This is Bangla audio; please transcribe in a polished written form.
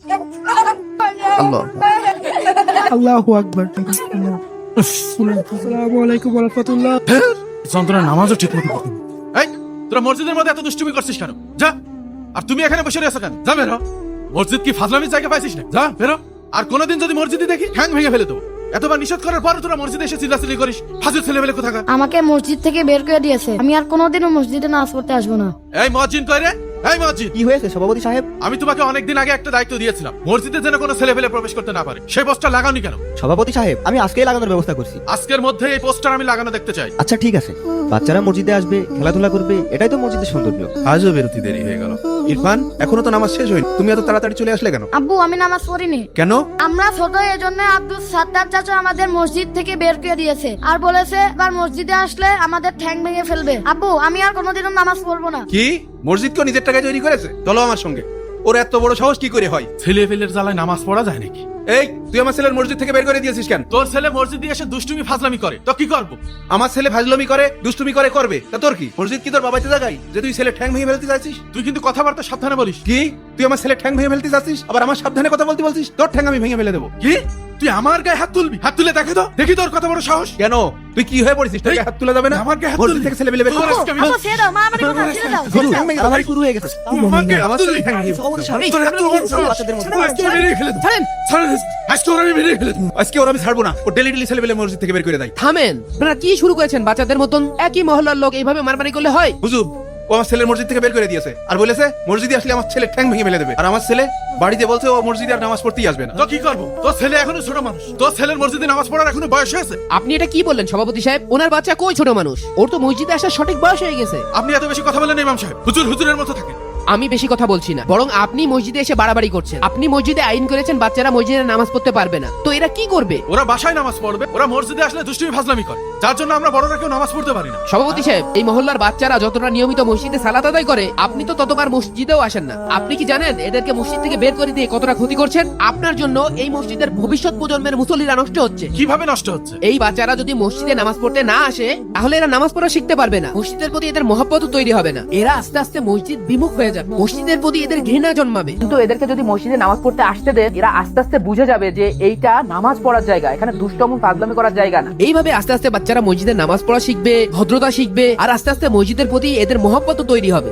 আল্লাহ আল্লাহু আকবার। আসসালামু আলাইকুম ওয়া রাহমাতুল্লাহ। যন্ত্রণা নামাজও ঠিক মতো পড়তে না। এই তোরা মসজিদের মধ্যে এত দুষ্টুমি করছিস কেন? যা। আর তুমি এখানে বসে আছো কেন? যা বেরো। মসজিদ কি ফাজলামির জায়গা পাইছিস না? যা বেরো। আর কোনোদিন যদি মসজিদে দেখি ঠ্যাং ভেঙে ফেলে দেবো। এতবার নিষেধ করার পর তোরা মসজিদে এসে চিল্লাচিল্লি করিস। ফাজিল ছেলেবেলে কোথাকার। আমাকে মসজিদ থেকে বের করে দিয়েছে, আমি আর কোনোদিনও মসজিদে নামাজ পড়তে আসবো না। এই মুয়াজ্জিন কই রে? এই মুয়াজ্জিন। কি হয়েছে সভাপতি সাহেব? আমি তোমাকে অনেকদিন আগে একটা দায়িত্ব দিয়েছিলাম, মসজিদে যেন কোনো ছেলেপেলে প্রবেশ করতে না পারে। সেই পোস্টার লাগাওনি কেন? সভাপতি সাহেব, আমি আজকেই লাগানোর ব্যবস্থা করছি। আজকের মধ্যে এই পোস্টার আমি লাগানো দেখতে চাই। আচ্ছা ঠিক আছে, বাচ্চারা মসজিদে আসবে, খেলাধুলা করবে, এটাই তো মসজিদের সৌন্দর্য। আজও বেরোতে দেরি হয়ে গেল। ইরফান, এখনো তো নামাজ শেষ হয়নি, তুমি এত তাড়াতাড়ি চলে আসলে কেন? আব্বু, আমি নামাজ পড়িনি। কেন? আমরা ছোট, এজন্য আব্দুল সাত্তার চাচা আমাদের মসজিদ থেকে বের করে দিয়েছে আর বলেছে এবার মসজিদে আসলে আমাদের ঠ্যাং ভেঙে ফেলবে। আব্বু, আমি আর কোনোদিনও নামাজ পড়বো না। কি মসজিদ কেউ নিজের টাকায় তৈরি করেছে? চলো আমার সঙ্গে। ওর এত বড় সাহস কি করে হয়? ছেলেপেলের জ্বালায় নামাজ পড়া যায় নাকি? এই, তুই আমার ছেলের মসজিদ থেকে বের করে দিয়েছিস কেন? তোর ছেলে মসজিদে এসে দুষ্টুমি ফাজলামি করে, তো কি করবো? আমার ছেলে ফাজলামি করে, দুষ্টুমি করে, করবে, তা তোর কি? মসজিদ কি তোর বাবাইতে জায়গায় যে তুই ছেলে ঠ্যাং ভেঙে ফেলতে চাইছিস? তুই কিন্তু কথাবার্তা সাবধানে বলিস। কি তুই আমার ছেলে ঠ্যাং ভেঙে ফেলতে চাচ্ছিস, আবার আমার সাবধানে কথা বলতে বলছিস? তোর ঠ্যাং আমি ভেঙে ফেলে দেবো। কি তুই আমার গায়ে হাত তুলবি? হাত তুলে দেখে তো, দেখি তোর কত বড় সাহস। কেন? তুই কি হয়ে পড়েছিস? তোর গায়ে হাত তুলে যাবে না? আমার গায়ে হাত মসজিদ তুলবি? থেকে ছেলে বেলে বের তোর কর। আজকে আমি- আব্বু, ছেড়ে দাও, মা আমাকে কথা ছেড়ে দাও। মারামারি শুরু হয়ে গেছে। আমাকে হাত তুলবি? সভাপতি সাহেব, তোর হাত তুলবি? বাচ্চাদের মধ্যে। তোর আজকে আমি মেরেই ফেলে দেবো। আজকে ওর আমি মেরেই ফেলে দেবো। আজকে ওর আমি ছাড়বো না। ও ডেলি ডেলি ছেলে বেলে মসজিদ থেকে বের করে দেয়। থামেন, আপনারা কি শুরু করেছেন? বাচ্চাদের মতন একই মহল্লার লোক এইভাবে মারামারি করলে হয়? হুজুর, ও আমার ছেলের মসজিদ থেকে বের করে দিয়েছে আর বলেছে মসজিদে আসলে আমার ছেলে ঠ্যাং ভেঙে ফেলে দেবে। আর আমার ছেলে বাড়িতে বলছে ও মসজিদে আর নামাজ পড়তেই আসবে না। তো কি করবো? তোর ছেলে এখনো ছোট মানুষ, তোর ছেলের মসজিদে নামাজ পড়ার এখনো বয়স হয়েছে? আপনি এটা কি বললেন সভাপতি সাহেব? ওনার বাচ্চা কই ছোট মানুষ? ওর তো মসজিদে আসার সঠিক বয়স হয়ে গেছে। আপনি এত বেশি কথা বলেন ইমাম সাহেব। হুজুর হুজুরের মতো থাকেন। আমি বেশি কথা বলছি না, বরং আপনি মসজিদে এসে বাড়াবাড়ি করছেন। আপনি মসজিদে আইন করেছেন বাচ্চারা মসজিদে নামাজ পড়তে পারবে না, তো এরা কি করবে? ওরা বাসায় নামাজ পড়বে, ওরা মসজিদে আসলে দুষ্টুমি ফাজলামি করে, যার জন্য আমরা বড়রা কেউ নামাজ পড়তে পারি না। সভাপতি সাহেব, এই মহল্লার বাচ্চারা যতটা নিয়মিত মসজিদে সালাত আদায় করে, আপনি তো ততবার মসজিদেও আসেন না। আপনি কি জানেন এদেরকে মসজিদ থেকে বের করে দিয়ে কতটা ক্ষতি করছেন? আপনার জন্য এই মসজিদের ভবিষ্যৎ প্রজন্মের মুসল্লিরা নষ্ট হচ্ছে। কিভাবে নষ্ট হচ্ছে? এই বাচ্চারা যদি মসজিদে নামাজ পড়তে না আসে, তাহলে এরা নামাজ পড়া শিখতে পারবে না, মসজিদের প্রতি এদের মহব্বত তৈরি হবে না, এরা আস্তে আস্তে মসজিদ বিমুখ হয়ে যাবে, মসজিদের প্রতি এদের ঘৃণা জন্মাবে। কিন্তু এদেরকে যদি মসজিদে নামাজ পড়তে আসতে দেন, এরা আস্তে আস্তে বুঝে যাবে যে এইটা নামাজ পড়ার জায়গা, এখানে দুষ্টম ফাজলামি করার জায়গা না। এইভাবে আস্তে আস্তে বাচ্চারা মসজিদে নামাজ পড়া শিখবে, ভদ্রতা শিখবে, আর আস্তে আস্তে মসজিদের প্রতি এদের মহব্বত তৈরি হবে।